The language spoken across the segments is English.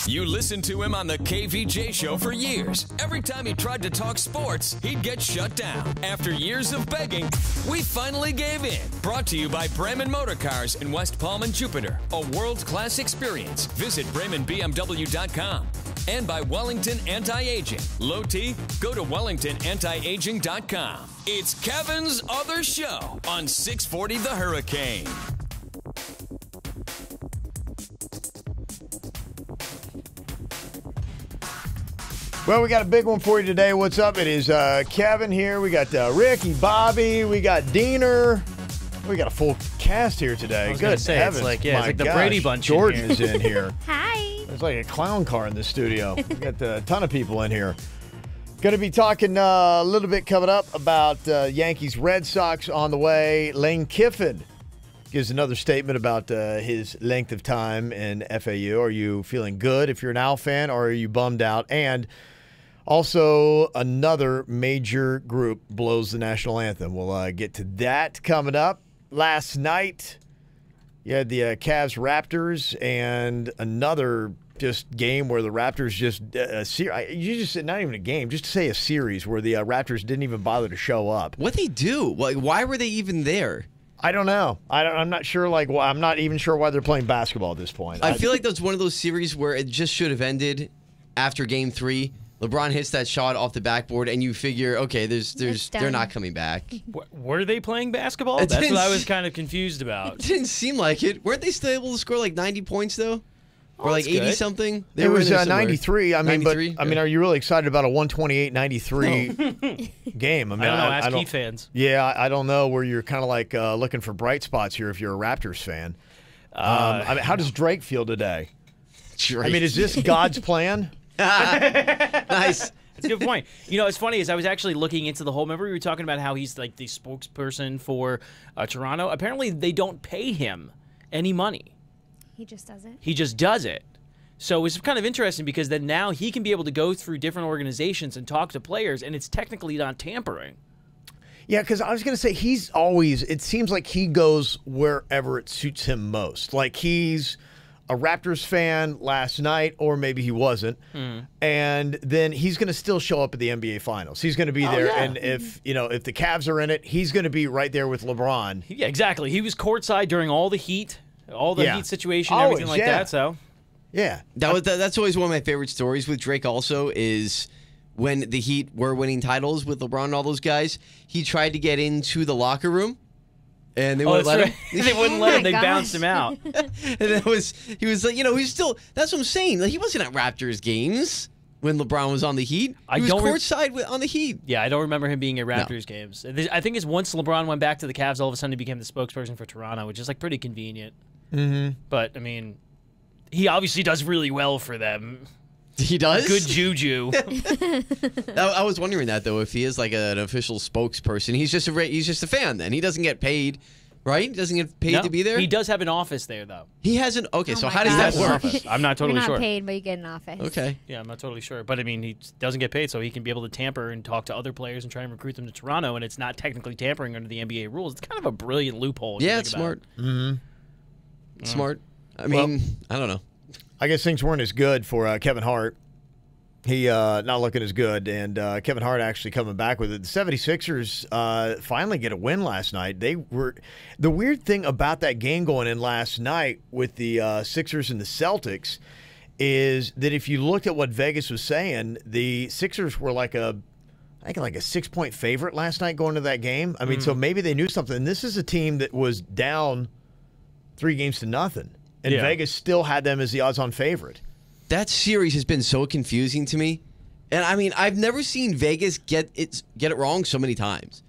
You listened to him on the KVJ show for years. Every time he tried to talk sports, he'd get shut down. After years of begging, we finally gave in. Brought to you by Bremen Motor Cars in West Palm and Jupiter. A world-class experience. Visit BremenBMW.com. And by Wellington Anti-Aging. Low T? Go to WellingtonAntiAging.com. It's Kevin's Other Show on 640 The Hurricane. Well, we got a big one for you today. What's up? It is Kevin here. We got Ricky, Bobby. We got Diener. We got a full cast here today. I was Good say, heavens. it's like, yeah, it's like the My Brady gosh, Bunch Jordan in is in here. Hi. There's like a clown car in the studio. We got a ton of people in here. Going to be talking a little bit coming up about Yankees Red Sox on the way. Lane Kiffin gives another statement about his length of time in FAU. Are you feeling good if you're an Al fan, or are you bummed out? And also, another major group blows the national anthem. We'll get to that coming up. Last night, you had the Cavs Raptors, and another just game where the Raptors just not even a game, just to say a series where the Raptors didn't even bother to show up. What'd they do? Like, why were they even there? I don't know. I'm not sure. I'm not even sure why they're playing basketball at this point. I feel like that's one of those series where it just should have ended after Game 3. LeBron hits that shot off the backboard, and you figure, okay, they're not coming back. Were they playing basketball? It That's didn't what I was kind of confused about. It didn't seem like it. Weren't they still able to score like 90 points, though? Or like that's good. 80-something? It was 93. I mean, 93? but I mean, are you really excited about a 128-93 game? I mean, I don't know. Ask Heat fans. Yeah, I don't know where you're kind of like looking for bright spots here if you're a Raptors fan. I mean, how does Drake feel today? Drake. I mean, is this God's plan? Nice. That's a good point. You know, it's funny is I was actually looking into the whole. Remember we were talking about how he's like the spokesperson for Toronto. Apparently, they don't pay him any money. He just does it. He just does it. So it's kind of interesting because then now he can be able to go through different organizations and talk to players, and it's technically not tampering. Yeah, because I was going to say he's always. It seems like he goes wherever it suits him most. Like he's a Raptors fan last night, or maybe he wasn't, and then he's going to still show up at the NBA Finals. He's going to be there, and if the Cavs are in it, he's going to be right there with LeBron. Yeah, exactly. He was courtside during all the Heat situation, Always, everything like that. So yeah, That's always one of my favorite stories with Drake also is when the Heat were winning titles with LeBron and all those guys, he tried to get into the locker room. And they wouldn't let him. They wouldn't let him. They gosh. bounced him out. And he was like, he's still. That's what I'm saying. Like, he wasn't at Raptors games when LeBron was on the Heat. He was courtside on the Heat. Yeah, I don't remember him being at Raptors games. I think it's once LeBron went back to the Cavs, all of a sudden he became the spokesperson for Toronto, which is like pretty convenient. Mm-hmm. But I mean, he obviously does really well for them. He does? Good juju. I was wondering that, though, if he is like an official spokesperson. He's just a fan then. He doesn't get paid, right? He doesn't get paid to be there? He does have an office there, though. He has an... Okay, Oh so my how does that gosh. work? I'm not totally You're not sure. paid, but you get an office. Okay. Yeah, I'm not totally sure. But I mean, he doesn't get paid, so he can be able to tamper and talk to other players and try and recruit them to Toronto, and it's not technically tampering under the NBA rules. It's kind of a brilliant loophole. Yeah, it's smart. Smart. I mean, I don't know. I guess things weren't as good for Kevin Hart. He not looking as good, and Kevin Hart actually coming back with it. The 76ers finally get a win last night. The weird thing about that game going in last night with the Sixers and the Celtics is that if you looked at what Vegas was saying, the Sixers were like a 6-point favorite last night going to that game. I mean, so maybe they knew something. And this is a team that was down 3-0, and Vegas still had them as the odds-on favorite. That series has been so confusing to me. And I mean, I've never seen Vegas get it wrong so many times.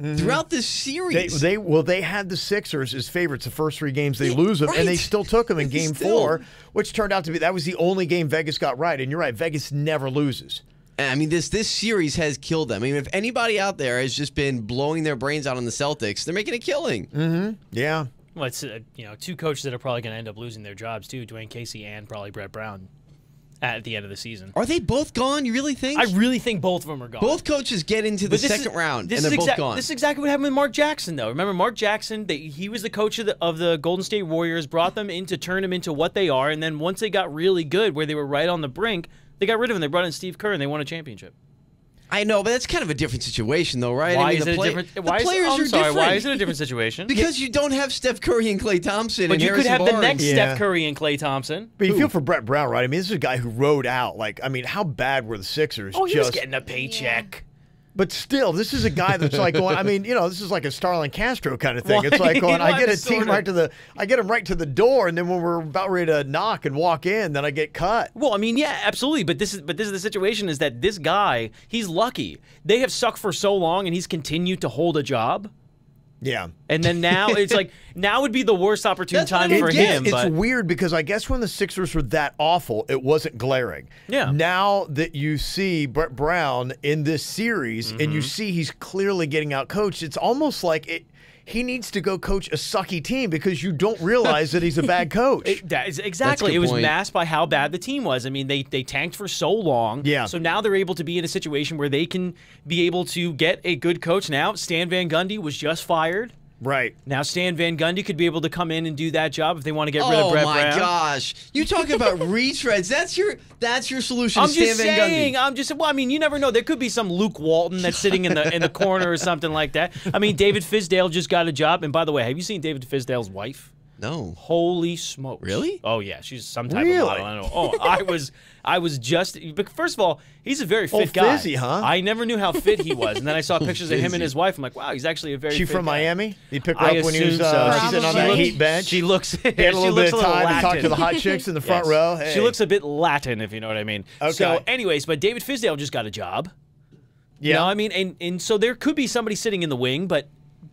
Throughout this series. They had the Sixers as favorites the first 3 games. They lose them, and they still took them in Game 4, which turned out to be that was the only game Vegas got right. And you're right, Vegas never loses. I mean, this series has killed them. I mean, if anybody out there has just been blowing their brains out on the Celtics, they're making a killing. Yeah. Well, it's 2 coaches that are probably going to end up losing their jobs too: Dwayne Casey and probably Brett Brown. at the end of the season. Are they both gone? You really think? I really think both of them are gone. Both coaches get into the second round, and they're both gone. This is exactly what happened with Mark Jackson, though. Remember, Mark Jackson, he was the coach of the Golden State Warriors, brought them in to turn them into what they are, and then once they got really good, where they were right on the brink, they got rid of him. They brought in Steve Kerr, and they won a championship. I know, but that's kind of a different situation, though, right? Why I mean, is it a different? The players are different. Why is it a different situation? Because you don't have Steph Curry and Klay Thompson. But and you could Harrison have the Barnes. next Steph Curry and Klay Thompson. But you feel for Brett Brown, right? I mean, this is a guy who rode out. Like, I mean, how bad were the Sixers? Oh, he was getting a paycheck. But still, this is a guy that's like going. I mean, this is like a Starlin Castro kind of thing. It's like going. I get a team I get him right to the door, and then when we're about ready to knock and walk in, then I get cut. Well, I mean, yeah, absolutely. But this is the situation: is that this guy, he's lucky. They have sucked for so long, and he's continued to hold a job. Yeah. And then now it's like now would be the worst opportune time for him. It's weird because I guess when the Sixers were that awful, it wasn't glaring. Yeah. Now that you see Brett Brown in this series and you see he's clearly getting out coached, it's almost like he needs to go coach a sucky team because you don't realize that he's a bad coach. Exactly. It was masked by how bad the team was. I mean, they tanked for so long. Yeah. So now they're able to be in a situation where they can be able to get a good coach. Now, Stan Van Gundy was just fired. Right. Now Stan Van Gundy could be able to come in and do that job if they want to get rid of Brett Brown. Oh my gosh! You talk about retreads. That's your solution. I'm Stan just Van saying. Gundy. Well, I mean, you never know. There could be some Luke Walton that's sitting in the corner or something like that. I mean, David Fizdale just got a job. And by the way, have you seen David Fizdale's wife? No. Holy smokes! Really? Oh yeah, she's some type of model. I don't know. Oh, I was just. But first of all, he's a very fit guy. Fizzy, huh? I never knew how fit he was, and then I saw pictures of him and his wife. I'm like, wow, he's actually a very. She fit from guy. Miami? You pick her up when he was so. sitting on that Heat bench. She looks. He had a little bit of time to talk to the hot chicks in the front row. Hey. She looks a bit Latin, if you know what I mean. Okay. So, anyways, but David Fizdale just got a job. Yeah. You know, I mean, and so there could be somebody sitting in the wing, but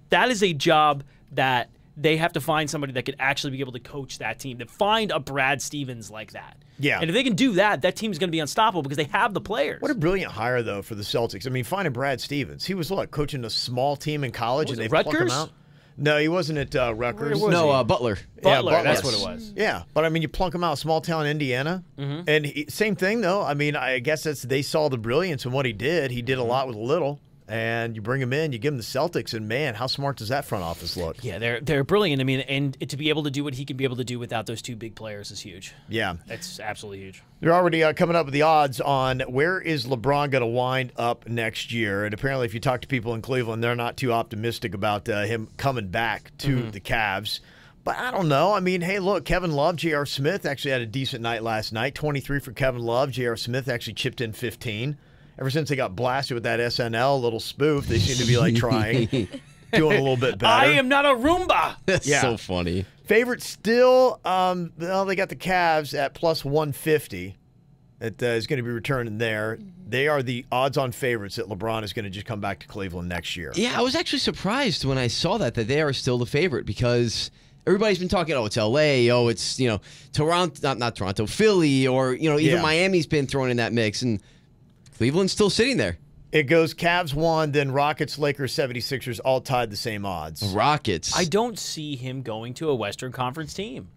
that is a job that they have to find somebody that could actually be able to coach that team, to find a Brad Stevens like that. Yeah. And if they can do that, that team's going to be unstoppable because they have the players. What a brilliant hire, though, for the Celtics. I mean, finding Brad Stevens. He was, coaching a small team in college, and they plucked him Rutgers? out. No, he wasn't at Rutgers. No, Butler. Butler, that's what it was. Yeah, but I mean, you plunk him out, small town Indiana, and same thing though. I mean, I guess they saw the brilliance in what he did. He did a lot with little, and you bring him in, you give him the Celtics, and man, how smart does that front office look? Yeah, they're brilliant. I mean, and to be able to do what he can be able to do without those two big players is huge. Yeah, That's absolutely huge. they're already coming up with the odds on where is LeBron going to wind up next year, and apparently, if you talk to people in Cleveland, they're not too optimistic about him coming back to the Cavs. But I don't know. I mean, hey, look, Kevin Love, J.R. Smith actually had a decent night last night. 23 for Kevin Love. J.R. Smith actually chipped in 15. Ever since they got blasted with that SNL little spoof, they seem to be like trying, doing a little bit better. I am not a Roomba. That's Yeah. so funny. Favorite still, well, they got the Cavs at plus 150. That is going to be returning there. They are the odds-on favorites that LeBron is going to just come back to Cleveland next year. Yeah, I was actually surprised when I saw that they are still the favorite because everybody's been talking, it's L.A., it's, Toronto, not Toronto, Philly, or, even Miami's been thrown in that mix, and Cleveland's still sitting there. It goes Cavs 1, then Rockets, Lakers, 76ers, all tied the same odds. Rockets. I don't see him going to a Western Conference team.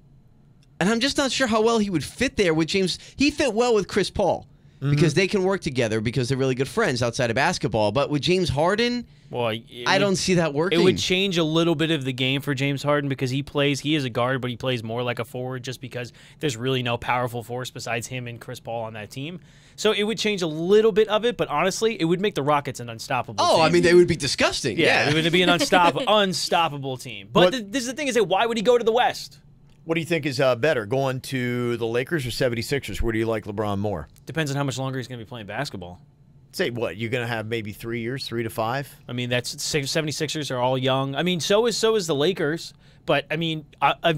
And I'm just not sure how well he would fit there with James. He fit well with Chris Paul because they can work together because they're really good friends outside of basketball. But with James Harden, I don't see that working. It would change a little bit of the game for James Harden because he is a guard, but he plays more like a forward just because there's really no powerful force besides him and Chris Paul on that team. So it would change a little bit of it, but honestly, it would make the Rockets an unstoppable team. Oh, I mean, they would be disgusting. Yeah, it would be an unstoppable team. But this is the thing is that why would he go to the West? What do you think is better, going to the Lakers or 76ers? Where do you like LeBron more? Depends on how much longer he's going to be playing basketball. Say what? You're going to have maybe 3 years, 3 to 5? I mean, 76ers are all young. I mean, so is the Lakers. But I mean, I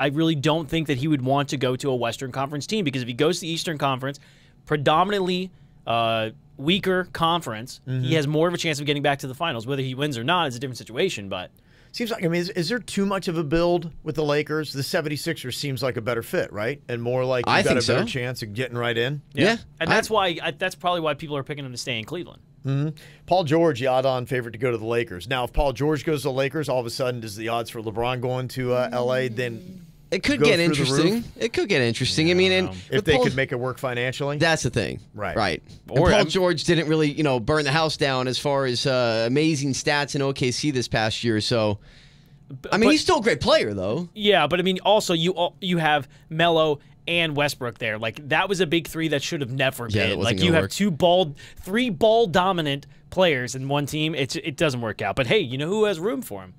really don't think that he would want to go to a Western Conference team because if he goes to the Eastern Conference, predominantly weaker conference, he has more of a chance of getting back to the finals. Whether he wins or not is a different situation, but seems like, I mean, is there too much of a build with the Lakers? The 76ers seems like a better fit, right? And more like you've got a better chance of getting right in. Yeah. And that's probably why people are picking him to stay in Cleveland. Paul George, the odd-on favorite to go to the Lakers. Now, if Paul George goes to the Lakers, all of a sudden, does the odds for LeBron going to L.A. then It could go get through the interesting. roof? It could get interesting. I mean, and If with they Paul- could make it work financially. That's the thing. Right. Right. Or And Paul I'm- George didn't really, burn the house down as far as amazing stats in OKC this past year. So, I mean, but- he's still a great player, though. Yeah, but I mean, also you have Melo and Westbrook there. Like that was a big three that should have never Yeah, that been. wasn't Like you gonna have work. three ball dominant players in one team. It doesn't work out. But hey, you know who has room for him?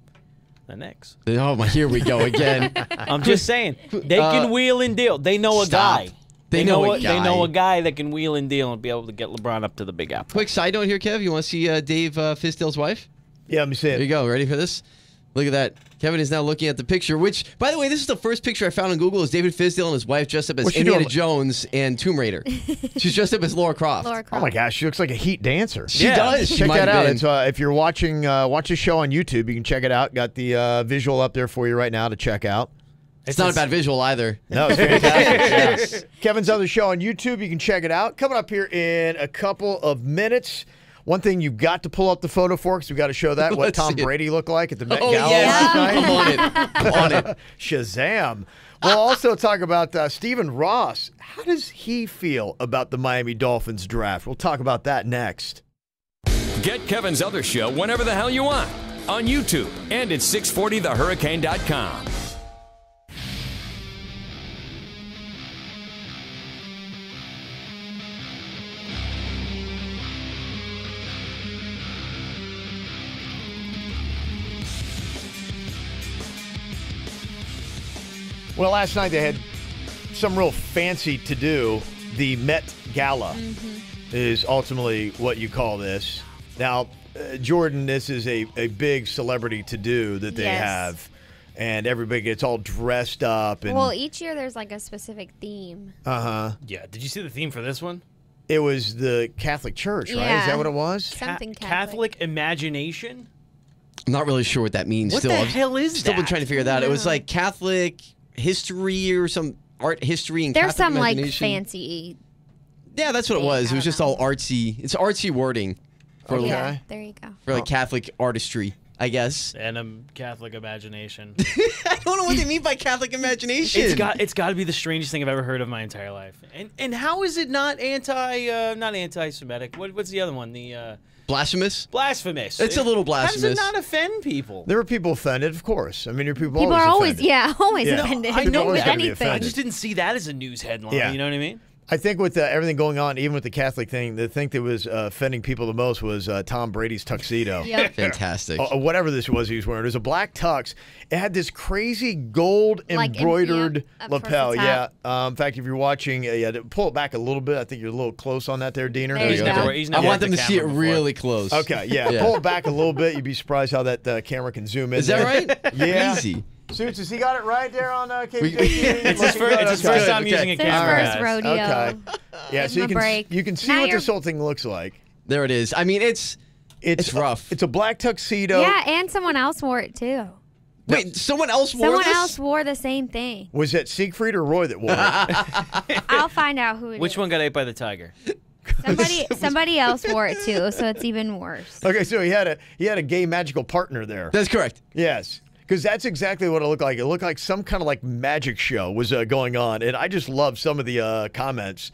The Knicks. Oh, my, here we go again. I'm just saying they can wheel and deal. They know a Stop. guy. They know a They know guy. a guy that can wheel and deal and be able to get LeBron up to the Big Apple. Quick side note here, Kev. You want to see Dave Fizdale's wife? Yeah, let me see There you it. go. Ready for this? Look at that. Kevin is now looking at the picture, which, by the way, this is the first picture I found on Google. Is David Fizdale and his wife dressed up as What's she Indiana doing? Jones and Tomb Raider. She's dressed up as Laura Croft. Laura Oh Croft. my gosh, she looks like a Heat dancer. She Yeah. does. She Check might that have out. been. It's, if you're watching, watch the show on YouTube, you can check it out. Got the visual up there for you right now to check out. It's not a bad visual either. No, it's fantastic. Yeah. Kevin's other show on YouTube, you can check it out. Coming up here in a couple of minutes. One thing you've got to pull up the photo for, because we've got to show that, what Let's Tom see it. Brady looked like at the Met Oh, Gala yes. last night. I'm on it. I'm on it. Shazam. We'll also talk about Stephen Ross. How does he feel about the Miami Dolphins draft? We'll talk about that next. Get Kevin's other show whenever the hell you want on YouTube and at 640thehurricane.com. Well, last night they had some real fancy to do. The Met Gala is ultimately what you call this. Now, Jordan, this is a big celebrity to do that they Yes. have. And everybody gets all dressed up. And Well, each year there's like a specific theme. uh-huh. Yeah. Did you see the theme for this one? It was the Catholic Church, right? Is Yeah. that what it was? Something Catholic imagination. I'm not really sure what that means What still. the I've hell is still been that? trying to figure that out. It was like Catholic history or some art history and There's Catholic some like imagination. fancy. Yeah, that's what it thing. was. I It was don't just know. all artsy. It's artsy wording for, Okay. Yeah, there you go. for like Catholic artistry, I guess. And a Catholic imagination. I don't know what they mean by Catholic imagination. It's got to be the strangest thing I've ever heard of my entire life. And how is it not anti-Semitic? What's the other one? The blasphemous. blasphemous. It's a little How does blasphemous. it not offend people? There were people offended, of course. I mean, there are people People always are always, offended. always Yeah. offended. I know always that. gonna be anything. I offended. just didn't see that as a news headline. Yeah. You know what I mean? I think with everything going on, even with the Catholic thing, the thing that was offending people the most was Tom Brady's tuxedo. Yep. Fantastic. Whatever this was he was wearing. It was a black tux. It had this crazy gold Like, embroidered yeah, up towards lapel. the Yeah. top. In fact, if you're watching, pull it back a little bit. I think you're a little close on that there, Diener. There you He's go. never, he's I never want had them to the see it camera before. really close. Okay, yeah. Yeah. Pull it back a little bit. You'd be surprised how that camera can zoom in. Is that there. right? Yeah. Easy. Suits, has he got it right there on KVJ? It's his first time using a It's his camera. first guys. rodeo. Okay. Yeah, Give so you him a can break. you can see Now what you're- this whole thing looks like. There it is. I mean, it's rough. It's a black tuxedo. Yeah, and someone else wore it too. Wait, someone else wore Someone this? else wore the same thing. Was that Siegfried or Roy that wore it? I'll find out who it is. Which one got ate by the tiger? Somebody else wore it too, so it's even worse. Okay, so he had a gay magical partner there. That's correct. Yes. Because that's exactly what it looked like. It looked like some kind of like magic show was going on. And I just love some of the comments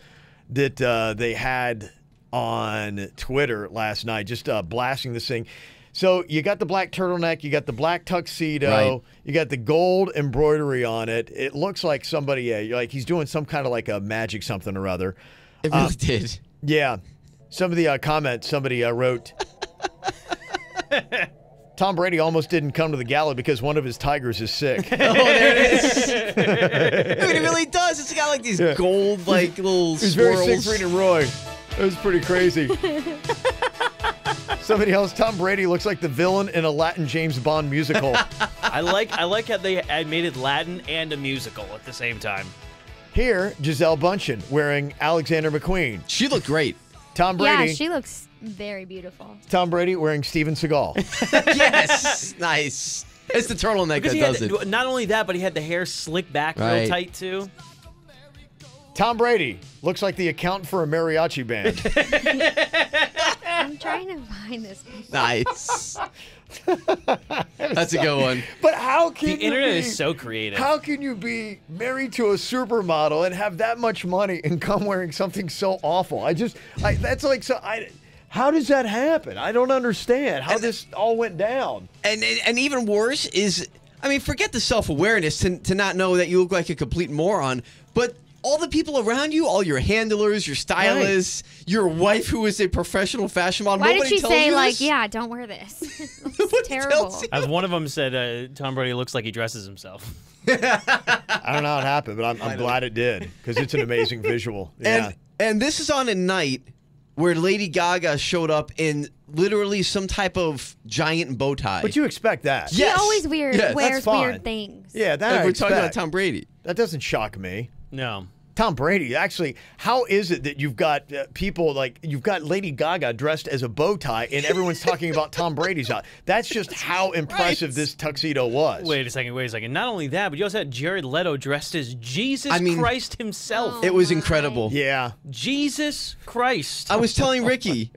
that they had on Twitter last night, just blasting this thing. So you got the black turtleneck, you got the black tuxedo, Right. you got the gold embroidery on it. It looks like somebody, like he's doing some kind of like a magic something or other. It really did. Yeah. Some of the comments, somebody wrote, Tom Brady almost didn't come to the gala because one of his tigers is sick. Oh, there it is. I mean, it really does. It's got like these gold, like little He's very swirls. Siegfried and Roy. It was pretty crazy. Somebody else, Tom Brady looks like the villain in a Latin James Bond musical. I like how they had made it Latin and a musical at the same time. Here, Giselle Bundchen wearing Alexander McQueen. She looked great. Tom Brady. Yeah, she looks very beautiful. Tom Brady wearing Steven Seagal. Yes. Nice. It's the turtleneck Because that he had does it. not only that, but he had the hair slicked back real Right. tight too. Tom Brady looks like the accountant for a mariachi band. I'm trying to find this. Nice. That's a good one. But how can The you internet be, is so creative. How can you be married to a supermodel and have that much money and come wearing something so awful? That's like so. How does that happen? I don't understand how this all went down. And even worse is, I mean, forget the self-awareness to not know that you look like a complete moron, but all the people around you, all your handlers, your stylists, your wife who is a professional fashion model. Why did nobody she tells say you like, this? yeah, don't wear this? Nobody It's terrible. tells you. As one of them said, Tom Brady looks like he dresses himself. I don't know how it happened, but I'm glad it did because it's an amazing visual. Yeah. And this is on a night where Lady Gaga showed up in literally some type of giant bow tie. But you expect that. She Yes. always Yes. wears That's fine. weird things. Yeah, that Like, I we're talking about expect. Tom Brady. That doesn't shock me. No. Tom Brady, actually, how is it that you've got people like you've got Lady Gaga dressed as a bow tie and everyone's talking about Tom Brady's out? That's just how impressive this tuxedo was. Wait a second. Not only that, but you also had Jared Leto dressed as Jesus Christ himself. It was incredible. Yeah. Jesus Christ. I was telling Ricky,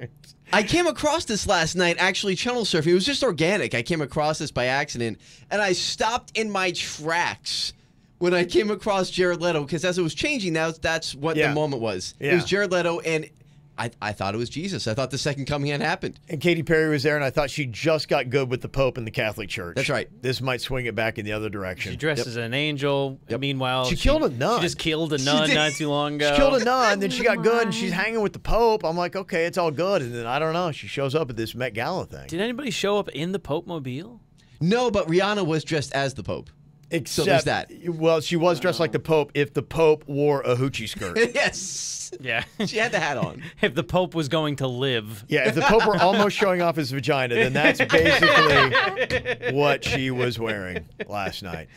I came across this last night actually channel surfing. It was just organic. I came across this by accident, and I stopped in my tracks when I came across Jared Leto, because as it was changing, that's what the moment was. Yeah. It was Jared Leto, and I thought it was Jesus. I thought the second coming had happened. And Katy Perry was there, and I thought she just got good with the Pope and the Catholic Church. That's right. This might swing it back in the other direction. She dressed as an angel. Meanwhile, She killed a nun. She just killed a nun did. not too long ago. She killed a nun, then she got good, and she's hanging with the Pope. I'm like, okay, it's all good. And then, I don't know, she shows up at this Met Gala thing. Did anybody show up in the Pope Mobile? No, but Rihanna was dressed as the Pope. Except, there's that. Well, she was dressed like the Pope if the Pope wore a hoochie skirt. Yes. Yeah. She had the hat on. If the Pope was going to live. Yeah, if the Pope were almost showing off his vagina, then that's basically what she was wearing last night.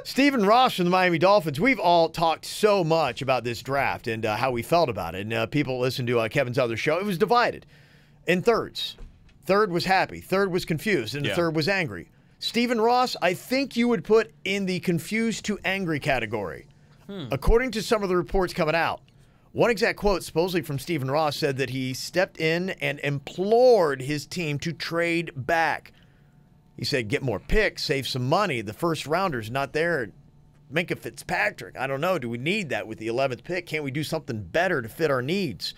Stephen Ross from the Miami Dolphins. We've all talked so much about this draft and how we felt about it. And people listened to Kevin's other show. It was divided in thirds. Third was happy. Third was confused. And the third was angry. Stephen Ross, I think you would put in the confused to angry category. According to some of the reports coming out, one exact quote supposedly from Stephen Ross said that he stepped in and implored his team to trade back. He said, get more picks, save some money. The first rounder's not there. Minkah Fitzpatrick, I don't know. Do we need that with the 11th pick? Can't we do something better to fit our needs?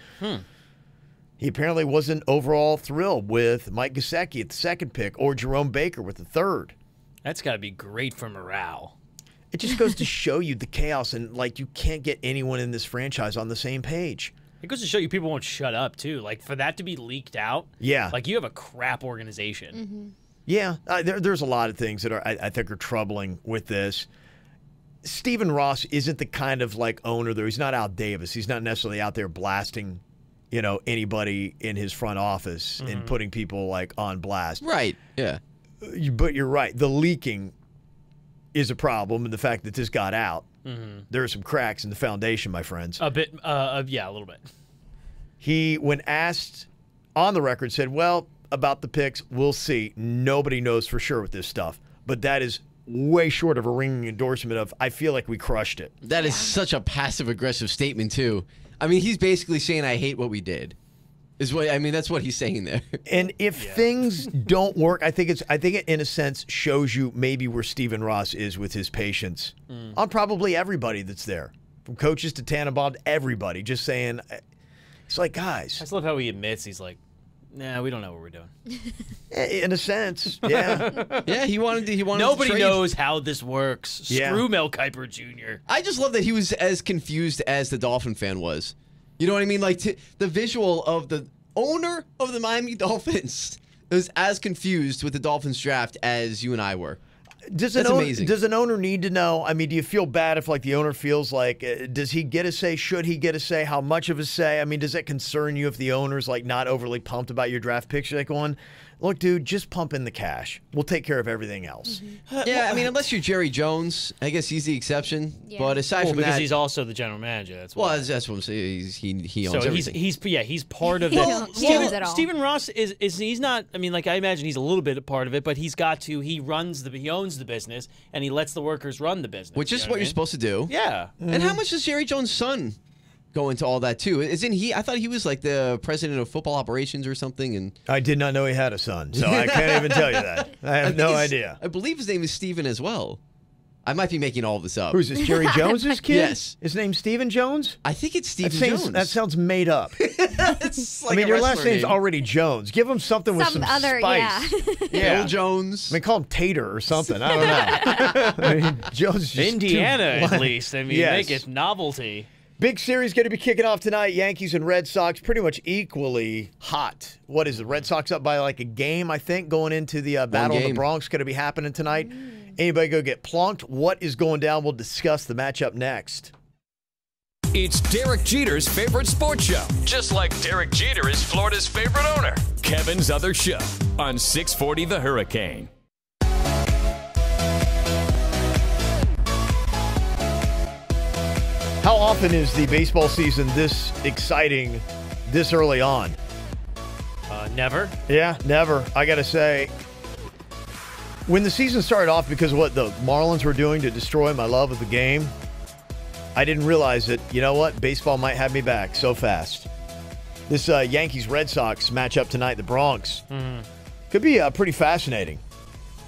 He apparently wasn't overall thrilled with Mike Gesicki at the second pick or Jerome Baker with the third. That's got to be great for morale. It just goes to show you the chaos and, like, you can't get anyone in this franchise on the same page. It goes to show you people won't shut up, too. Like, for that to be leaked out, Yeah. like, you have a crap organization. Yeah, there's a lot of things that I think are troubling with this. Stephen Ross isn't the kind of, like, owner, though. He's not Al Davis. He's not necessarily out there blasting, anybody in his front office and putting people, like, on blast. Right. Yeah. But you're right. The leaking is a problem, and the fact that this got out, there are some cracks in the foundation, my friends. A bit, yeah, a little bit. He, when asked on the record, said, well, about the picks, we'll see. Nobody knows for sure with this stuff. But that is way short of a ringing endorsement of, I feel like we crushed it. That is such a passive-aggressive statement, too. I mean, he's basically saying, I hate what we did. That's what he's saying there. And if things don't work, I think it in a sense shows you maybe where Stephen Ross is with his patience on probably everybody that's there, from coaches to Tannenbaum, everybody, just saying, it's like, guys. I just love how he admits he's like, nah, we don't know what we're doing. In a sense, yeah. Yeah, he wanted to Nobody trade. knows how this works. Yeah. Screw Mel Kiper Jr. I just love that he was as confused as the Dolphin fan was. You know what I mean? Like the visual of the owner of the Miami Dolphins was as confused with the Dolphins draft as you and I were. That's amazing. Does an owner need to know? I mean, do you feel bad if, like, the owner feels like, does he get a say? Should he get a say? How much of a say? I mean, does that concern you if the owner's, like, not overly pumped about your draft picks? You're like going, look, dude, just pump in the cash. We'll take care of everything else. Yeah, I mean, unless you're Jerry Jones, I guess he's the exception. Yeah. But aside Well, from because that, he's also the general manager. That's why. well, that's what I'm saying. He owns So everything. he's part of He it. owns it all. Stephen Ross is he's not. I mean, like, I imagine he's a little bit a part of it, but he owns the business and he lets the workers run the business. Which is You know what I you're mean? supposed to do. Yeah. And how much does Jerry Jones' son go into all that too. Isn't he? I thought he was like the president of football operations or something. And I did not know he had a son, so I can't even tell you that. I have no idea. I believe his name is Steven as well. I might be making all of this up. Who's this, Jerry Jones's kid? Yes. His name's Stephen Jones? I think it's Steven Jones. That sounds made up. It's like I mean, a your last wrestler name's name. already Jones. Give him something with some other, spice. yeah. Bill Jones. I mean, call him Tater or something. I don't know. I mean, Jones is just Indiana, too at bland. least. I mean, Yes. make it novelty. Big series going to be kicking off tonight. Yankees and Red Sox pretty much equally hot. What is the Red Sox up by like a game, I think, going into the Battle of the game. Bronx going to be happening tonight. Anybody go get plunked? What is going down? We'll discuss the matchup next. It's Derek Jeter's favorite sports show, just like Derek Jeter is Florida's favorite owner. Kevin's Other Show on 640 The Hurricane. How often is the baseball season this exciting this early on? Never. Yeah, never. I got to say, when the season started off because of what the Marlins were doing to destroy my love of the game, I didn't realize that, you know what, baseball might have me back so fast. This Yankees-Red Sox matchup tonight, the Bronx, could be pretty fascinating.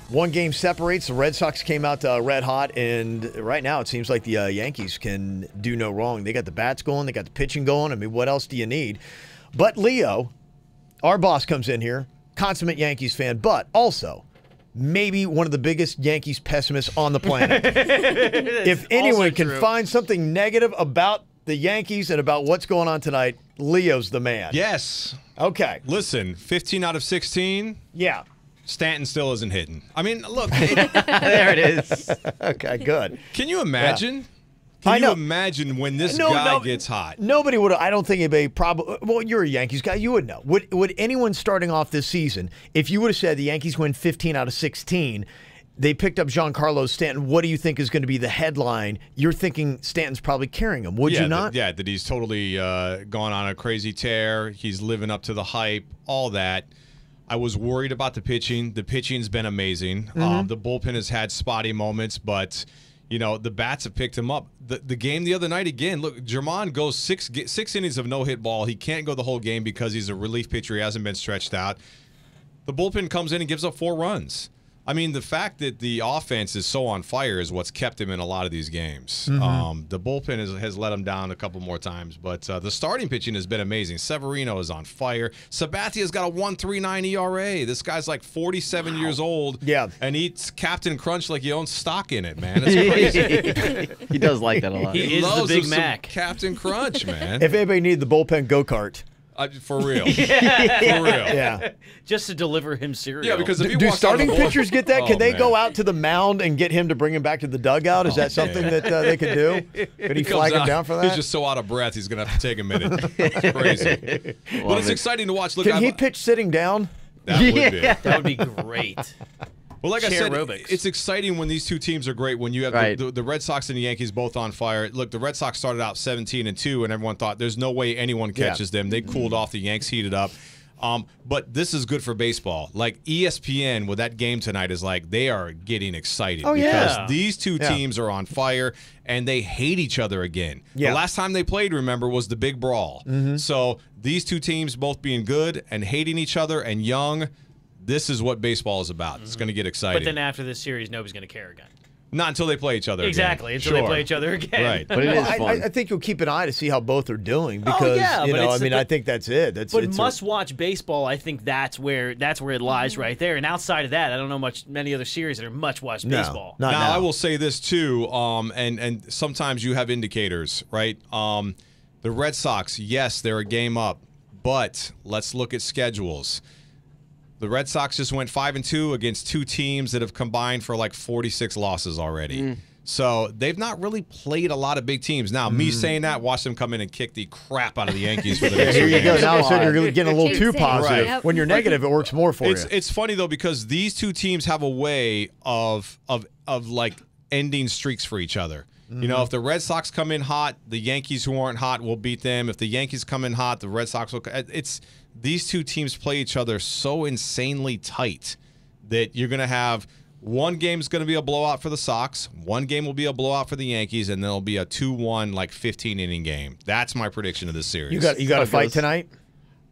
One game separates. The Red Sox came out red hot, and right now it seems like the Yankees can do no wrong. They got the bats going. They got the pitching going. I mean, what else do you need? But Leo, our boss, comes in here, consummate Yankees fan, but also maybe one of the biggest Yankees pessimists on the planet. If anyone can find something negative about the Yankees and about what's going on tonight, Leo's the man. Yes. Okay. Listen, 15 out of 16. Yeah. Stanton still isn't hitting. I mean, look. There it is. Okay, good. Can you imagine? I Can know. you imagine when this guy gets hot? Nobody would. I don't think anybody probably. Well, you're a Yankees guy. You would know. Would anyone starting off this season, if you would have said the Yankees win 15 out of 16, they picked up Giancarlo Stanton, what do you think is going to be the headline? You're thinking Stanton's probably carrying him. Would you not? That he's totally gone on a crazy tear. He's living up to the hype, all that. I was worried about the pitching. The pitching's been amazing. The bullpen has had spotty moments, but you know the bats have picked him up. The game the other night again. Look, Germán goes six innings of no hit ball. He can't go the whole game because he's a relief pitcher. He hasn't been stretched out. The bullpen comes in and gives up 4 runs. I mean, the fact that the offense is so on fire is what's kept him in a lot of these games. The bullpen has let him down a couple more times, but the starting pitching has been amazing. Severino is on fire. Sabatia's got a 1.39 ERA. This guy's like 47 years old. Yeah. And eats Captain Crunch like he owns stock in it, man. It's crazy. He does like that a lot. He is the loves Big him some Mac. Captain Crunch, man. If anybody needed the bullpen go-kart. For real. For real. Yeah. Just to deliver him cereal. Yeah, because if he Do walks out of starting the bull- pitchers get that? Oh, Can they man. go out to the mound and get him to bring him back to the dugout? Is that something that they could do? Could he comes flag him out, down for that? He's just so out of breath, he's going to have to take a minute. It's crazy. But it's exciting to watch. Look, Can he pitch sitting down? That would be. that would be great. Well, like I said, Aerobics. it's exciting when these two teams are great. When you have Right. the Red Sox and the Yankees both on fire. Look, the Red Sox started out 17-2, and everyone thought there's no way anyone catches them. They cooled off. The Yanks heated up. But this is good for baseball. Like ESPN with that game tonight is like they are getting excited because yeah. these two teams are on fire and they hate each other again. Yeah. The last time they played, remember, was the big brawl. So these two teams both being good and hating each other and young. This is what baseball is about. It's going to get exciting. But then after this series, nobody's going to care again. Not until they play each other Exactly, again. until they play each other again. Right. But it is Well, fun. I think you'll keep an eye to see how both are doing because yeah, you but know. it's I mean, I think that's it. But must-watch baseball, I think that's where it lies right there. And outside of that, I don't know many other series that are much-watched baseball. Not now, now. I will say this too, and sometimes you have indicators, right? The Red Sox, yes, they're a game up, but let's look at schedules. The Red Sox just went 5-2 against two teams that have combined for like 46 losses already. So they've not really played a lot of big teams. Now, me saying that, watch them come in and kick the crap out of the Yankees for the next Here few you go. games. Now all of a sudden you're getting a little too Jinxing. positive. Right. When you're negative, it works more for you. It's funny though because these two teams have a way of like ending streaks for each other. You know, if the Red Sox come in hot, the Yankees who aren't hot will beat them. If the Yankees come in hot, the Red Sox will. It's these two teams play each other so insanely tight that you're going to have One game's going to be a blowout for the Sox. One game will be a blowout for the Yankees, and then it'll be a 2-1, like 15-inning game. That's my prediction of this series. You got a fight tonight?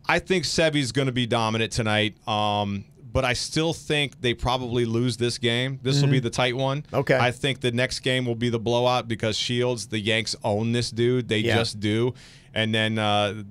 I think Sevy's going to be dominant tonight. But I still think they probably lose this game. This will be the tight one. Okay. I think the next game will be the blowout because Shields, the Yanks own this dude. They just do. And then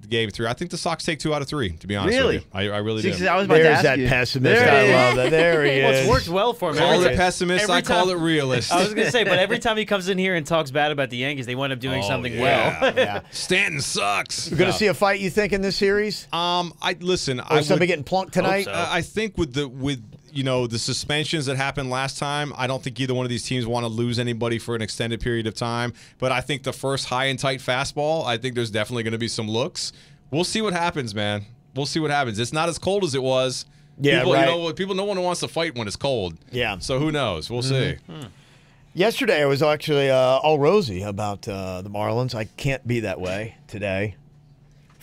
game 3, I think the Sox take 2 out of 3, to be honest with you. I really do. I was about to There's ask that you. pessimist. There it I is. love that. There he is. Well, it's worked well for him. Call Every it pessimist, every I call it time- realist. I was going to say, but every time he comes in here and talks bad about the Yankees, they wind up doing something well. Yeah. Stanton sucks. We're going to see a fight, you think, in this series? I listen. Or I somebody would, getting plunked tonight? so. I think with the suspensions that happened last time, I don't think either one of these teams want to lose anybody for an extended period of time. But I think the first high and tight fastball, I think there's definitely going to be some looks. We'll see what happens, man. We'll see what happens. It's not as cold as it was. Yeah, people, right. People, no one wants to fight when it's cold. Yeah. So who knows? We'll see. Yesterday, I was actually all rosy about the Marlins. I can't be that way today.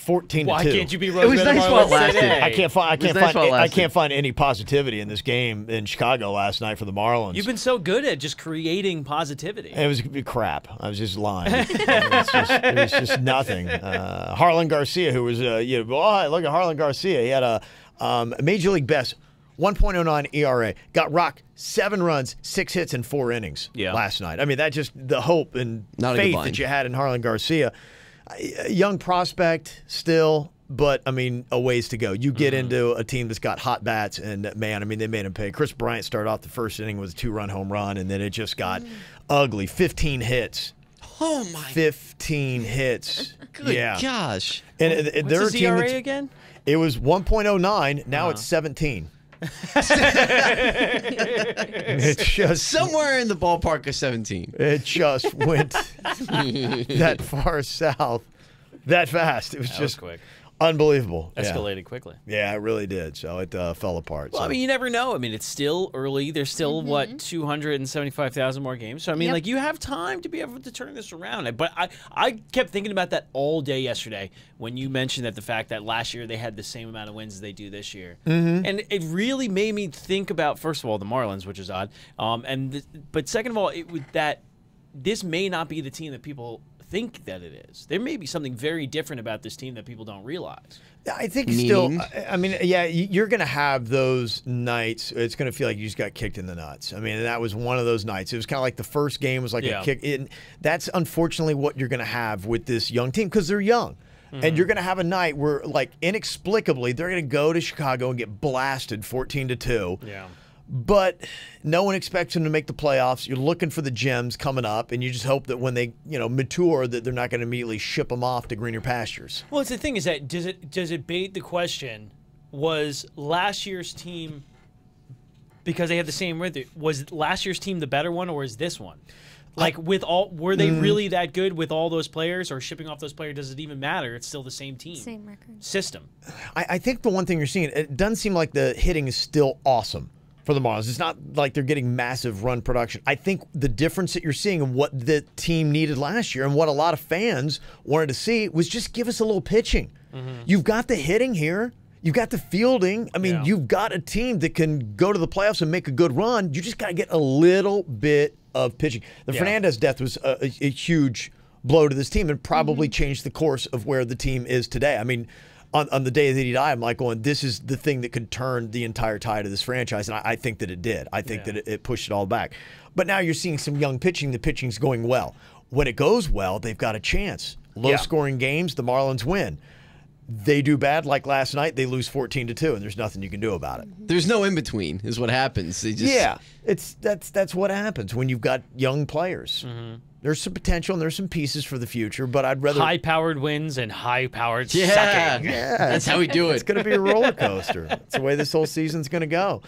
14-2. Why can't you be It Rose was Red nice Marlins while it lasted. today? I can't find. I It was can't nice find. while it I lasted. can't find any positivity in this game in Chicago last night for the Marlins. You've been so good at just creating positivity. It was crap. I was just lying. It was just nothing. Harlan Garcia, who was, look at Harlan Garcia. He had a Major League best 1.09 ERA. Got rocked 7 runs, 6 hits, and 4 innings last night. I mean, that just the hope and Not a good faith line. that you had in Harlan Garcia. A young prospect still. But, I mean, a ways to go. You get into a team that's got hot bats, and, man, I mean, they made him pay. Chris Bryant started off the first inning with a 2-run home run, and then it just got ugly. 15 hits. Oh, my 15 hits. good yeah. gosh. And What's they're a his team ERA that's- again? It was 1.09. Now it's 17. It just Somewhere in the ballpark of 17. It just went that far south that fast. It was That was just quick. unbelievable. Yeah. Escalated quickly. Yeah, it really did. So it fell apart. Well, So. I mean, you never know. I mean, it's still early. There's still, Mm-hmm. what, 275,000 more games? So, I mean, Yep. like, you have time to be able to turn this around. But I kept thinking about that all day yesterday when you mentioned that the fact that last year they had the same amount of wins as they do this year. Mm-hmm. And it really made me think about, first of all, the Marlins, which is odd. But second of all, that this may not be the team that people think that it is. There may be something very different about this team that people don't realize. I think Meaning? still, I mean, yeah, you're going to have those nights. It's going to feel like you just got kicked in the nuts. I mean, and that was one of those nights. It was kind of like the first game was like Yeah. a kick. And that's unfortunately what you're going to have with this young team because they're young. And you're going to have a night where, like, inexplicably, they're going to go to Chicago and get blasted 14-2. Yeah. But no one expects them to make the playoffs. You're looking for the gems coming up, and you just hope that when they, mature, that they're not going to immediately ship them off to greener pastures. Well, it's the thing is that does it bait the question? Was last year's team, because they had the same rhythm, was last year's team the better one, or is this one? Like were they really that good with all those players, or shipping off those players? Does it even matter? It's still the same team, Same record. system. I think the one thing you're seeing, it doesn't seem like the hitting is still awesome for the Marlins. It's not like they're getting massive run production. I think the difference that you're seeing and what the team needed last year and what a lot of fans wanted to see was just give us a little pitching. You've got the hitting here. You've got the fielding. I mean, Yeah. you've got a team that can go to the playoffs and make a good run. You just got to get a little bit of pitching. The Fernandez death was a huge blow to this team and probably changed the course of where the team is today. I mean, on the day that he died, I'm like going, this is the thing that could turn the entire tide of this franchise. And I think that it did. I think that it pushed it all back. But now you're seeing some young pitching. The pitching's going well. When it goes well, they've got a chance. Low-scoring games, the Marlins win. They do bad, like last night, they lose 14-2, and there's nothing you can do about it. There's no in between, is what happens. They just, That's what happens when you've got young players. There's some potential and there's some pieces for the future, but I'd rather. High-powered wins and high-powered Yeah, sucking. that's how we do It's it. going to be a roller coaster. That's the way this whole season's going to go.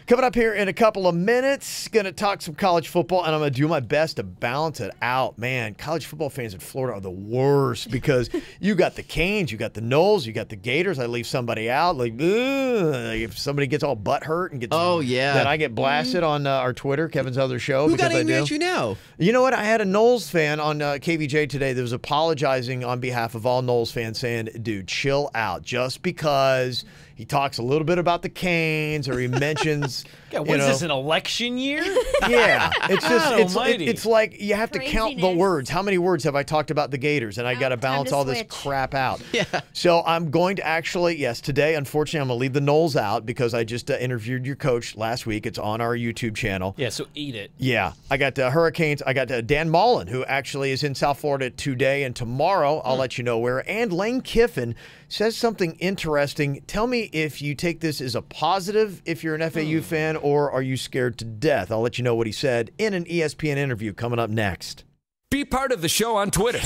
Coming up here in a couple of minutes, going to talk some college football, and I'm going to do my best to balance it out. Man, college football fans in Florida are the worst because you got the Canes, you got the Knowles, you got the Gators. I leave somebody out. Like, if somebody gets all butt hurt and gets, then I get blasted on our Twitter, Kevin's other show. Who because got I angry do. at you now? You know what? I had a Knowles fan on KVJ today that was apologizing on behalf of all Knowles fans, saying, dude, chill out. Just because he talks a little bit about the Canes or he mentions It's Yeah, you what is know, this, an election year? Yeah, it's just God it's almighty. it's like you have to count the Craziness. words. How many words have I talked about the Gators? And I got to time balance to all this switch. crap out. Yeah. So I'm going to actually, yes, today, unfortunately, I'm going to leave the Knowles out because I just interviewed your coach last week. It's on our YouTube channel. Yeah, so eat it. Yeah, I got Hurricanes. I got Dan Mullen, who actually is in South Florida today and tomorrow. I'll let you know where. And Lane Kiffin says something interesting. Tell me if you take this as a positive if you're an FAU fan, or are you scared to death? I'll let you know what he said in an ESPN interview coming up next. Be part of the show on Twitter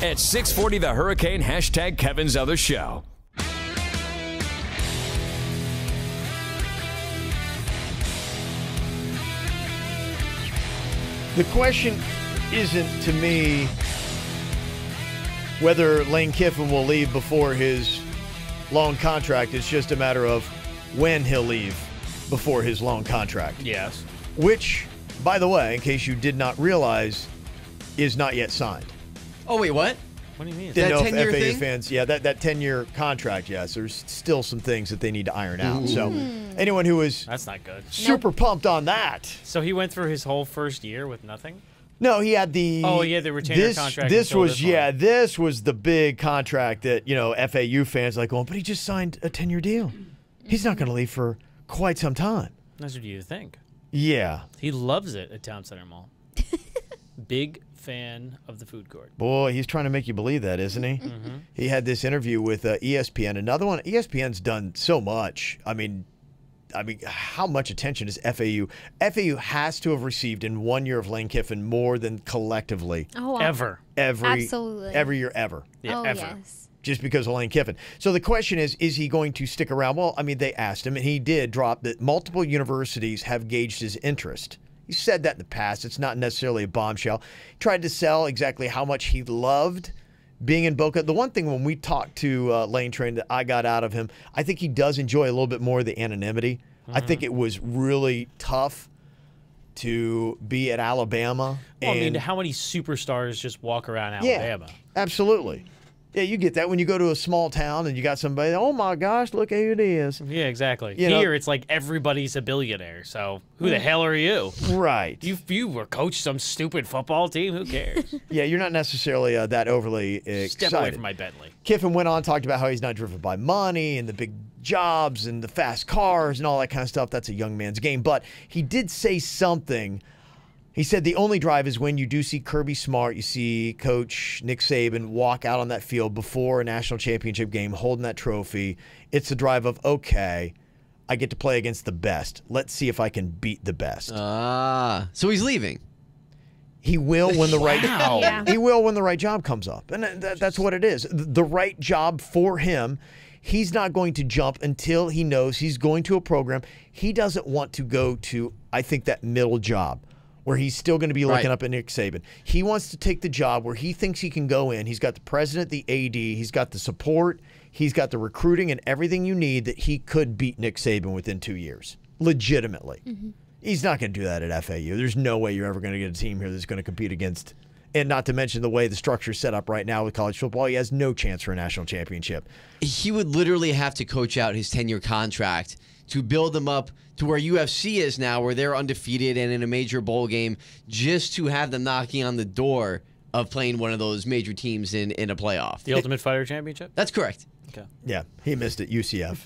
at 640 The Hurricane, hashtag Kevin's Other Show. The question isn't to me whether Lane Kiffin will leave before his long contract. It's just a matter of when he'll leave before his long contract. Yes. Which, by the way, in case you did not realize, is not yet signed. Oh, wait, what? What do you mean? Didn't know if 10-year FAU thing? fans, that 10-year contract, yes, there's still some things that they need to iron out. So anyone who is That's not good. super pumped on that. So he went through his whole first year with nothing? No, he had the. Oh, he had the retainer contract This until was this one. this was the big contract that FAU fans like going, but he just signed a 10-year deal. He's not going to leave for quite some time. That's what you think. Yeah, He loves it at Town Center Mall. Big fan of the food court. boy, he's trying to make you believe that, isn't he? He had this interview with ESPN. Another one. ESPN's done so much. I mean, how much attention is FAU? FAU has to have received in 1 year of Lane Kiffin more than collectively Oh, Ever. Absolutely. every year ever. Yeah, oh, ever. yes. Just because of Lane Kiffin. So the question is he going to stick around? Well, I mean, they asked him, and he did drop that multiple universities have gauged his interest. He said that in the past. It's not necessarily a bombshell. He tried to sell exactly how much he loved being in Boca. The one thing when we talked to Lane Train that I got out of him, I think he does enjoy a little bit more of the anonymity. I think it was really tough to be at Alabama. Well, I mean, and- how many superstars just walk around yeah, Alabama? absolutely. Yeah, you get that when you go to a small town and you got somebody, oh my gosh, look who it is. Yeah, exactly. You know- Here, it's like everybody's a billionaire. So who the hell are you? Right. You were coached some stupid football team. Who cares? Yeah, you're not necessarily that overly excited. Step away from my Bentley. Kiffin went on, talked about how he's not driven by money and the big jobs and the fast cars and all that kind of stuff. That's a young man's game. But he did say something. He said the only drive is when you do see Kirby Smart, you see Coach Nick Saban walk out on that field before a national championship game holding that trophy. It's the drive of, okay, I get to play against the best. Let's see if I can beat the best. So he's leaving. He will when the right Yeah. he will when the right job comes up, and that's what it is. The right job for him. He's not going to jump until he knows he's going to a program. He doesn't want to go to, I think, that middle job where he's still going to be looking Right. up at Nick Saban. He wants to take the job where he thinks he can go in. He's got the president, the AD, he's got the support, he's got the recruiting and everything you need that he could beat Nick Saban within 2 years, legitimately. He's not going to do that at FAU. There's no way you're ever going to get a team here that's going to compete against, and not to mention the way the structure's set up right now with college football, he has no chance for a national championship. He would literally have to coach out his 10-year contract to build them up to where UFC is now, where they're undefeated and in a major bowl game, just to have them knocking on the door of playing one of those major teams in a playoff. The Ultimate Fighter Championship? That's correct. Okay. Yeah, he missed it, UCF.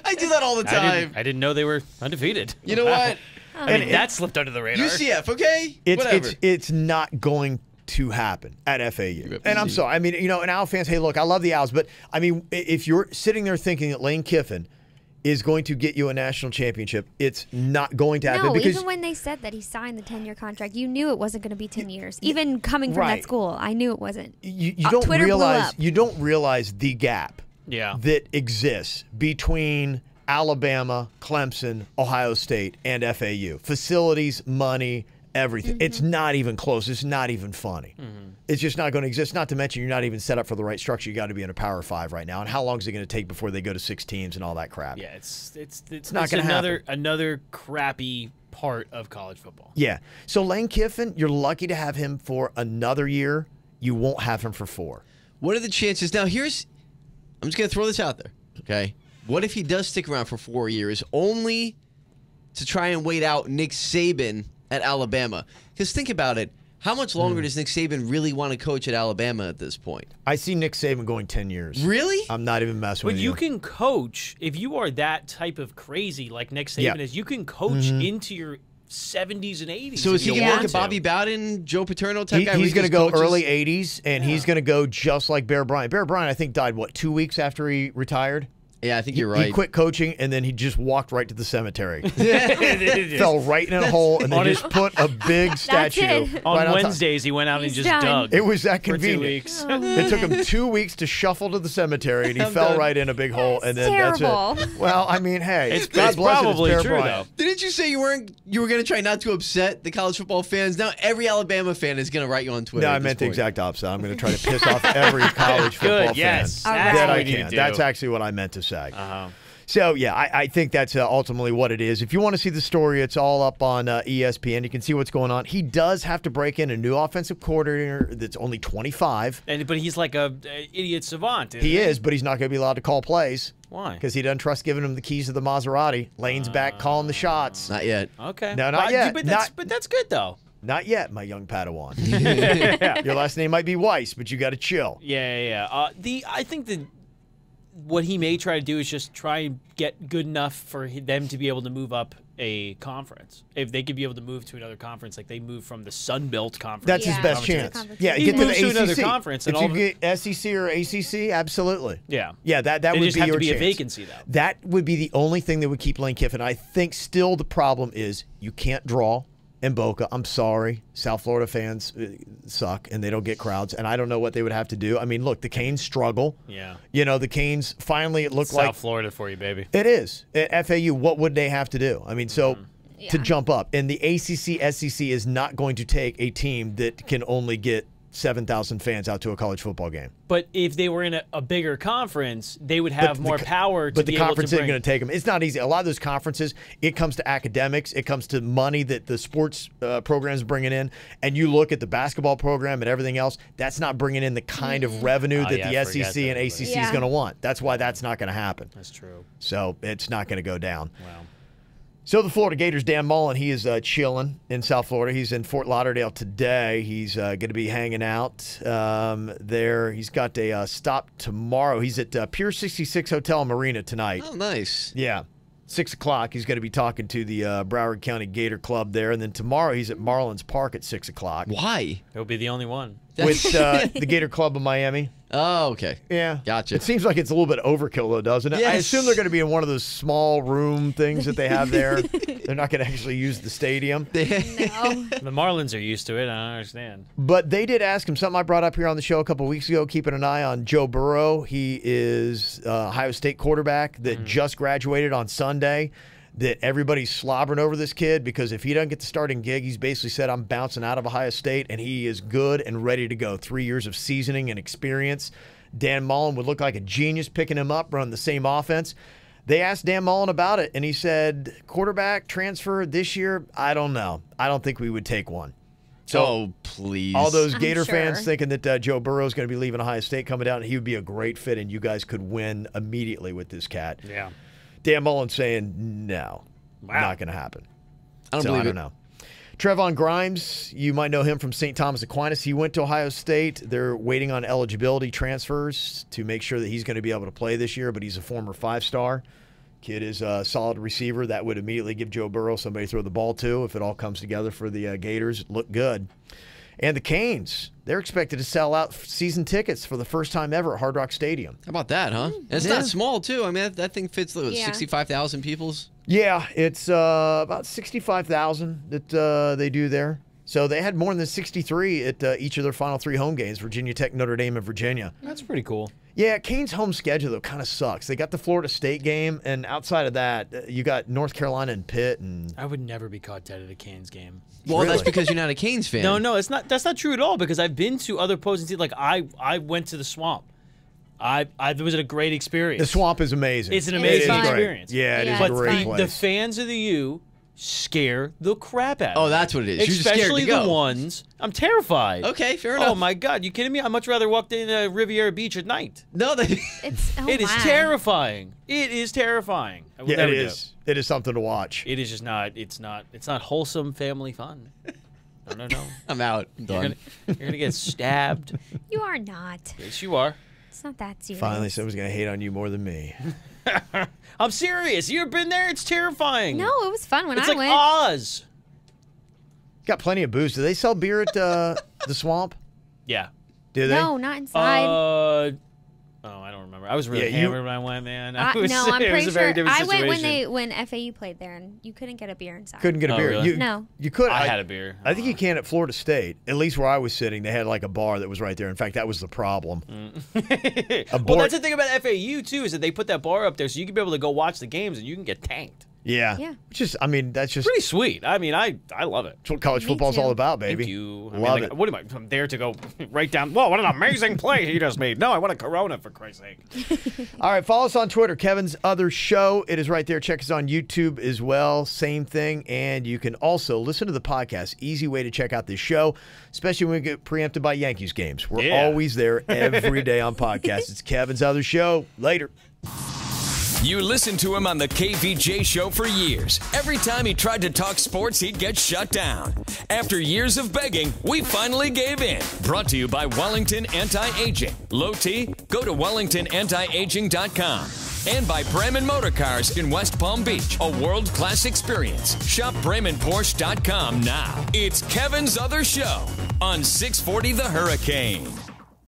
I do that all the time. I didn't know they were undefeated. You know what? I mean, that slipped under the radar. UCF, okay? Whatever. It's not going to happen at FAU. And I'm sorry. I mean, and Owl fans, hey, look, I love the Owls, but I mean, if you're sitting there thinking that Lane Kiffin is going to get you a national championship, it's not going to happen. No, because even when they said that he signed the 10-year contract, you knew it wasn't going to be 10 years. Even coming from Right. that school, I knew it wasn't. you don't Twitter blew realize up. you don't realize the gap Yeah. that exists between Alabama, Clemson, Ohio State, and FAU. Facilities, money, everything. It's not even close. It's not even funny. It's just not going to exist. Not to mention you're not even set up for the right structure. You got to be in a Power 5 right now. And how long is it going to take before they go to 6 teams and all that crap? Yeah, it's not gonna another crappy part of college football. Yeah. So Lane Kiffin, you're lucky to have him for another year. You won't have him for 4. What are the chances? Now, I'm just going to throw this out there, okay? What if he does stick around for 4 years, only to try and wait out Nick Saban at Alabama? Because think about it. How much longer does Nick Saban really want to coach at Alabama at this point? I see Nick Saban going 10 years. Really? I'm not even messing But with you can coach, if you are that type of crazy like Nick Saban Yeah. is, you can coach into your 70s and 80s. So is he if going you to want work at Bobby Bowden, Joe Paterno type guy? He's going to just go coaches? early 80s, and he's going to go just like Bear Bryant. Bear Bryant, I think, died, 2 weeks after he retired? Yeah, I think you're right. He quit coaching, and then he just walked right to the cemetery. Fell right in a hole, and they just put a big statue. it. On right top. Wednesdays, he went out and He's just done. dug. It was that for 2 convenient. weeks. It took him 2 weeks to shuffle to the cemetery, and he I'm fell done. right in a big hole, and then terrible. that's it. Well, I mean, hey, It's God bless probably it, it's true, Bear Bryant. Didn't you say you were going to try not to upset the college football fans? Now every Alabama fan is going to write you on Twitter. No, at I this meant the point. exact opposite. I'm going to try to piss off every college football Good, yes. fan All That's that what I we need can. to do. That's actually what I meant to say. Uh-huh. So, yeah, I think that's ultimately what it is. If you want to see the story, it's all up on ESPN. You can see what's going on. He does have to break in a new offensive coordinator that's only 25. But he's like a idiot savant. Isn't He is, but he's not going to be allowed to call plays Why? because he doesn't trust giving him the keys to the Maserati. Lane's back calling the shots. Not yet. Okay. No, not yet. But that's good, though. Not yet, my young Padawan. Your last name might be Weiss, but you got to chill. Yeah. I think that what he may try to do is just try and get good enough for them to be able to move up a conference. If they could be able to move to another conference, like they move from the Sun Belt conference. That's his Yeah. best Conference. chance. Conference. Yeah, He get to the moves to another ACC. conference and If all you get SEC or ACC, absolutely. Yeah. Yeah, that They would just be have your to be chance. a vacancy, though. That would be the only thing that would keep Lane Kiffin. I think still the problem is you can't draw in Boca. I'm sorry. South Florida fans suck and they don't get crowds. And I don't know what they would have to do. I mean, look, the Canes struggle. Yeah. You know, the Canes finally it looked like South Florida for you, baby. it is. At FAU, what would they have to do? I mean, so to Yeah. jump up. And the ACC, SEC is not going to take a team that can only get 7,000 fans out to a college football game. But if they were in a bigger conference, they would have more power to But be the able to conference bring. isn't going to take them. It's not easy. A lot of those conferences, it comes to academics, it comes to money that the sports programs bringing in, and you look at the basketball program and everything else. That's not bringing in the kind of revenue that yeah, the I forget SEC and that, but- ACC is Yeah. going to want. That's why that's not going to happen. That's true. So it's not going to go down. Wow. So the Florida Gators, Dan Mullen, he is chilling in South Florida. He's in Fort Lauderdale today. He's going to be hanging out there. He's got a stop tomorrow. He's at Pier 66 Hotel Marina tonight. Oh, nice. Yeah. 6 o'clock. He's going to be talking to the Broward County Gator Club there. And then tomorrow he's at Marlins Park at 6 o'clock Why? He'll be the only one. with the Gator Club of Miami. Oh, okay. Yeah. Gotcha. It seems like it's a little bit overkill, though, doesn't it? I Yes. assume they're going to be in one of those small room things that they have there. They're not going to actually use the stadium. No. The Marlins are used to it. I don't understand. But they did ask him something I brought up here on the show a couple of weeks ago, keeping an eye on Joe Burrow. He is Ohio State quarterback that just graduated on Sunday. That everybody's slobbering over this kid because if he doesn't get the starting gig, he's basically said, I'm bouncing out of Ohio State, and he is good and ready to go. 3 years of seasoning and experience. Dan Mullen would look like a genius picking him up, running the same offense. They asked Dan Mullen about it, and he said, quarterback transfer this year, I don't know. I don't think we would take one. So Oh, please. all those I'm Gator fans sure. thinking that Joe Burrow is going to be leaving Ohio State coming down, and he would be a great fit, and you guys could win immediately with this cat. Yeah. Dan Mullen saying, no, Wow. not going to happen. I don't So believe I don't it. know. Trevon Grimes, you might know him from St. Thomas Aquinas. He went to Ohio State. They're waiting on eligibility transfers to make sure that he's going to be able to play this year, but he's a former 5-star. Kid is a solid receiver. That would immediately give Joe Burrow somebody to throw the ball to if it all comes together for the Gators. Look good. And the Canes, they're expected to sell out season tickets for the first time ever at Hard Rock Stadium. How about that, huh? And it's Yeah. not small, too. I mean, that thing fits what, Yeah. 65,000 people's. Yeah, it's about 65,000 that they do there. So they had more than 63 at each of their final 3 home games, Virginia Tech, Notre Dame, and Virginia. That's pretty cool. Yeah, Canes' home schedule, though, kind of sucks. They got the Florida State game, and outside of that, you got North Carolina and Pitt. And I would never be caught dead at a Canes game. Well, that's Really? because you're not a Canes fan. No, it's not. That's not true at all. Because I've been to other opposing teams. Like I went to the Swamp. It was a great experience. the Swamp is amazing. It's an It is amazing fun. great. experience. Yeah, it Yeah, is a it's great fun. place. The fans of the U scare the crap out of me. Oh, that's what it is. You're just scared Especially to go. the ones I'm terrified. Okay, fair enough. Oh my God, you kidding me? I'd much rather walk to Riviera Beach at night. No, It It is terrifying. It is terrifying. I will Yeah, never it do is. It is something to watch. It is just not. It's not wholesome family fun. No. I'm out. I'm done. You're gonna get stabbed. You are not. Yes, you are. It's not that serious. Finally, someone's going to hate on you more than me. I'm serious. You've been there. It's terrifying. No, it was fun when It's I like went. Oz. Got plenty of booze. Do they sell beer at the Swamp? Yeah. Do they? No, not inside. I don't remember. I was really Yeah, you- hammered when I went, man. No, I'm it was pretty a very sure. different I went situation. when FAU played there, and you couldn't get a beer inside. Couldn't get a Oh, beer. really? No. You could. I had a beer. I think you can at Florida State. At least where I was sitting, they had like a bar that was right there. In fact, that was the problem. Well, that's the thing about FAU too, is that they put that bar up there so you can be able to go watch the games and you can get tanked. Yeah. Yeah. Which is, I mean, that's just Pretty sweet. I mean, I love it. that's what college Me football's too. all about, baby. Thank you. I Love mean, it. What am I? I'm there to go right down. Whoa, what an amazing play he just made. No, I want a Corona for Christ's sake. All right, follow us on Twitter, Kevin's Other Show. It is right there. Check us on YouTube as well. Same thing. And you can also listen to the podcast. Easy way to check out this show, especially when we get preempted by Yankees games. We're Yeah. always there every day on podcast. It's Kevin's Other Show. Later. You listened to him on the KVJ show for years. Every time he tried to talk sports, he'd get shut down. After years of begging, we finally gave in. Brought to you by Wellington Anti-Aging. Low T? Go to WellingtonAntiAging.com. And by Bremen Motor Cars in West Palm Beach. A world-class experience. Shop BremenPorsche.com now. It's Kevin's Other Show on 640 The Hurricane.